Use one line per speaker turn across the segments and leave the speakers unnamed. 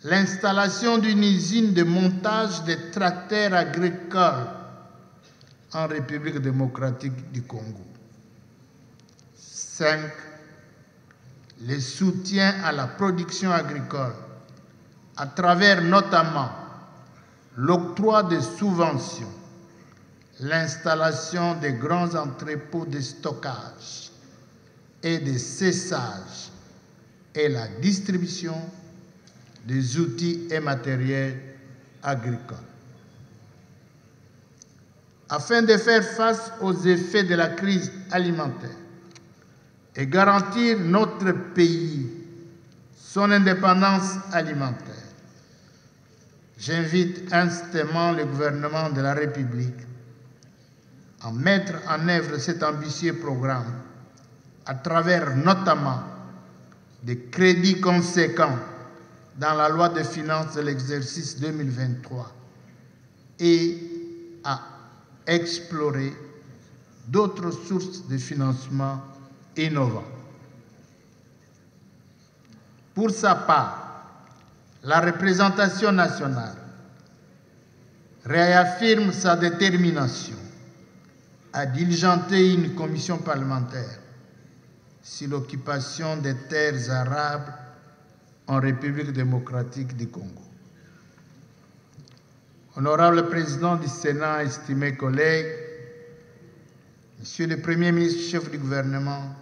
l'installation d'une usine de montage des tracteurs agricoles en République démocratique du Congo. 5. Le soutien à la production agricole à travers notamment l'octroi de subventions, l'installation de grands entrepôts de stockage et de séchage et la distribution des outils et matériels agricoles. Afin de faire face aux effets de la crise alimentaire et garantir notre pays son indépendance alimentaire, j'invite instamment le gouvernement de la République à mettre en œuvre cet ambitieux programme à travers notamment des crédits conséquents dans la loi de finances de l'exercice 2023 et à explorer d'autres sources de financement innovants. Pour sa part, la représentation nationale réaffirme sa détermination à diligenter une commission parlementaire sur l'occupation des terres arables en République démocratique du Congo. Honorable Président du Sénat, estimés collègues, Monsieur le Premier ministre, chef du gouvernement,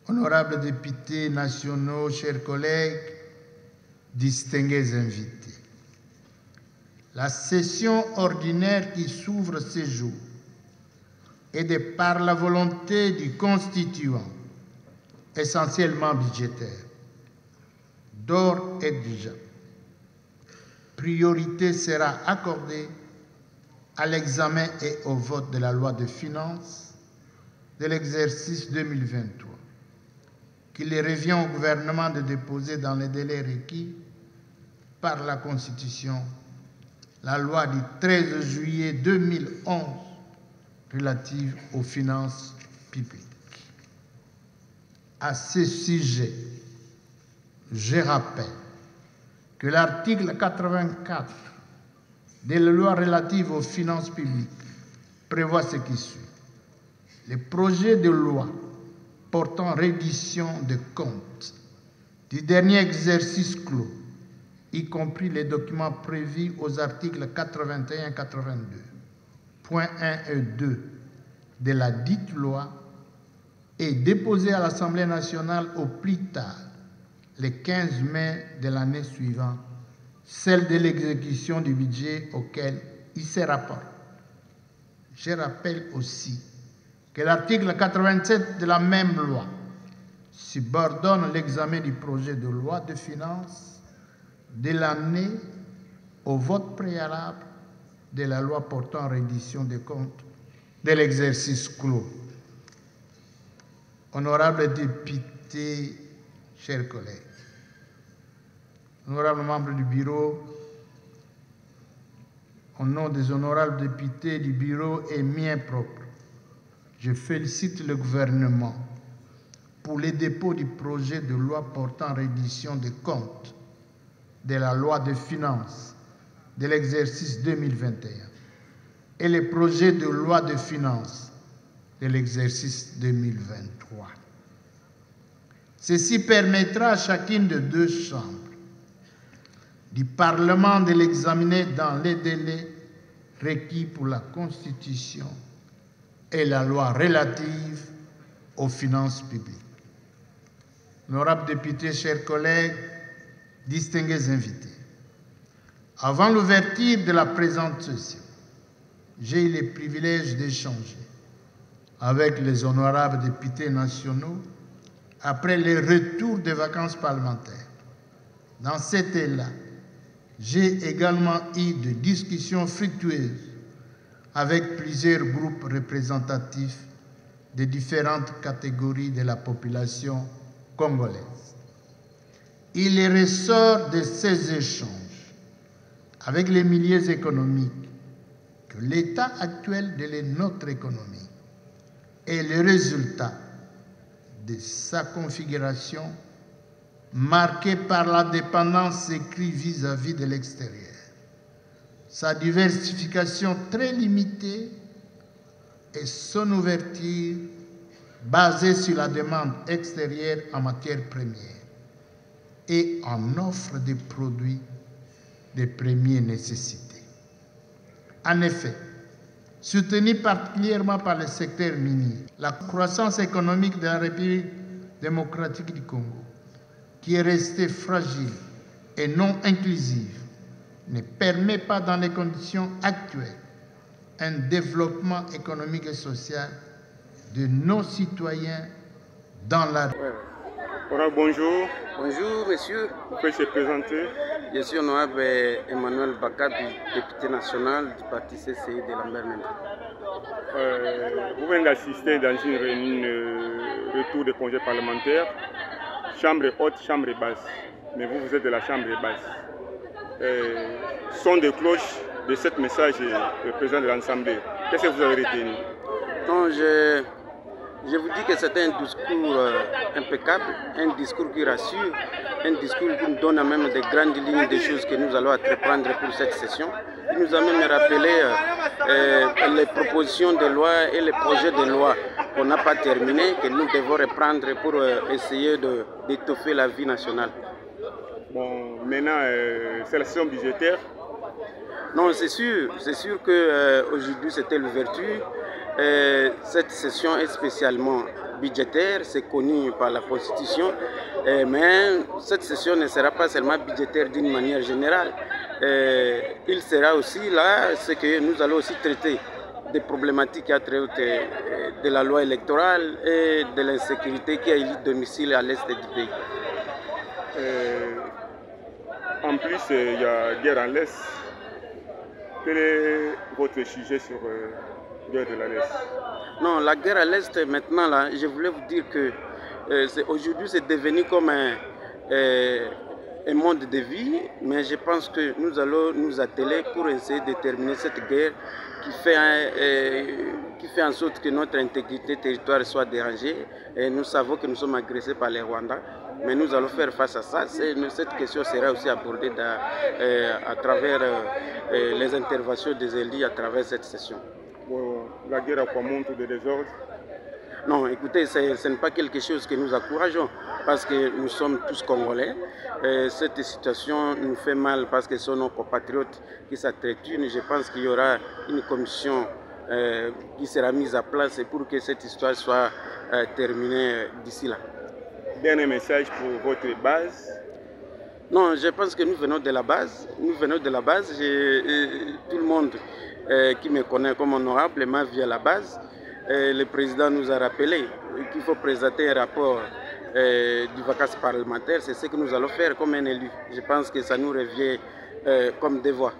honorables députés nationaux, chers collègues, distingués invités, la session ordinaire qui s'ouvre ce jour est de par la volonté du constituant, essentiellement budgétaire, d'ores et déjà, priorité sera accordée à l'examen et au vote de la loi de finances de l'exercice 2023, qu'il revient au gouvernement de déposer dans les délais requis par la Constitution la loi du 13 juillet 2011 relative aux finances publiques. À ce sujet, je rappelle que l'article 84 de la loi relative aux finances publiques prévoit ce qui suit. Le projet de loi portant reddition de comptes du dernier exercice clos, y compris les documents prévus aux articles 81 et 82, points 1 et 2 de la dite loi, est déposé à l'Assemblée nationale au plus tard le 15 mai de l'année suivante, celle de l'exécution du budget auquel il se rapporte. Je rappelle aussi que l'article 87 de la même loi subordonne l'examen du projet de loi de finances de l'année au vote préalable de la loi portant reddition des comptes de l'exercice clos. Honorables députés, chers collègues, honorables membres du bureau, au nom des honorables députés du bureau et mien propre, je félicite le gouvernement pour le dépôt du projet de loi portant reddition des comptes de la loi de finances de l'exercice 2021 et le projet de loi de finances de l'exercice 2023. Ceci permettra à chacune des deux chambres du Parlement de l'examiner dans les délais requis pour la Constitution et la loi relative aux finances publiques. Honorables députés, chers collègues, distingués invités, avant l'ouverture de la présente session, j'ai eu le privilège d'échanger avec les honorables députés nationaux après le retour des vacances parlementaires. Dans cet élan, j'ai également eu des discussions fructueuses avec plusieurs groupes représentatifs de différentes catégories de la population congolaise. Il ressort de ces échanges avec les milieux économiques que l'état actuel de notre économie est le résultat de sa configuration marqué par la dépendance écrite vis-à-vis de l'extérieur. Sa diversification très limitée et son ouverture basée sur la demande extérieure en matières premières et en offre de produits de première nécessité. En effet, soutenu particulièrement par le secteur minier, la croissance économique de la République démocratique du Congo, qui est restée fragile et non inclusive, ne permet pas dans les conditions actuelles un développement économique et social de nos citoyens dans la...
Voilà, bonjour.
Bonjour, monsieur.
Vous pouvez se présenter?
Je suis honorable Emmanuel Baka, député national du parti CCI de Lambert-Mende.
Vous venez d'assister dans une réunion retour des congés parlementaires, chambre haute, chambre basse. Mais vous êtes de la chambre basse. Son de cloche de ce message du président de l'Assemblée. Qu'est-ce que vous avez retenu?
Non, je vous dis que c'est un discours impeccable, un discours qui rassure, un discours qui nous donne même des grandes lignes des choses que nous allons entreprendre pour cette session. Il nous a même rappelé les propositions de loi et les projets de loi qu'on n'a pas terminés, que nous devons reprendre pour essayer d'étoffer la vie nationale.
Bon, maintenant, c'est la session budgétaire.
Non, c'est sûr qu'aujourd'hui c'était l'ouverture. Cette session est spécialement budgétaire, c'est connu par la Constitution, mais cette session ne sera pas seulement budgétaire d'une manière générale. Il sera aussi là, ce que nous allons aussi traiter des problématiques à travers de la loi électorale et de l'insécurité qui a élu domicile à l'est du pays.
En plus, il y a guerre à l'est. Quel est votre sujet sur la guerre de l'Est?
Non, la guerre à l'Est, maintenant, là, je voulais vous dire que aujourd'hui, c'est devenu comme un mode de vie, mais je pense que nous allons nous atteler pour essayer de terminer cette guerre qui fait en sorte que notre intégrité territoriale soit dérangée. Et nous savons que nous sommes agressés par les Rwandais, mais nous allons faire face à ça. Cette question sera aussi abordée à travers les interventions des élus à travers cette session.
La guerre a quoi montre de désordre?
Non, écoutez, ce n'est pas quelque chose que nous encourageons parce que nous sommes tous Congolais. Cette situation nous fait mal parce que ce sont nos compatriotes qui s'entretuent. Je pense qu'il y aura une commission qui sera mise à place pour que cette histoire soit terminée d'ici là.
Dernier message pour votre base?
Non, je pense que nous venons de la base. Nous venons de la base. Tout le monde qui me connaît comme honorable m'a vu à la base. Le président nous a rappelé qu'il faut présenter un rapport du vacances parlementaire. C'est ce que nous allons faire comme un élu. Je pense que ça nous revient comme devoir.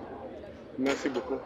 Merci beaucoup.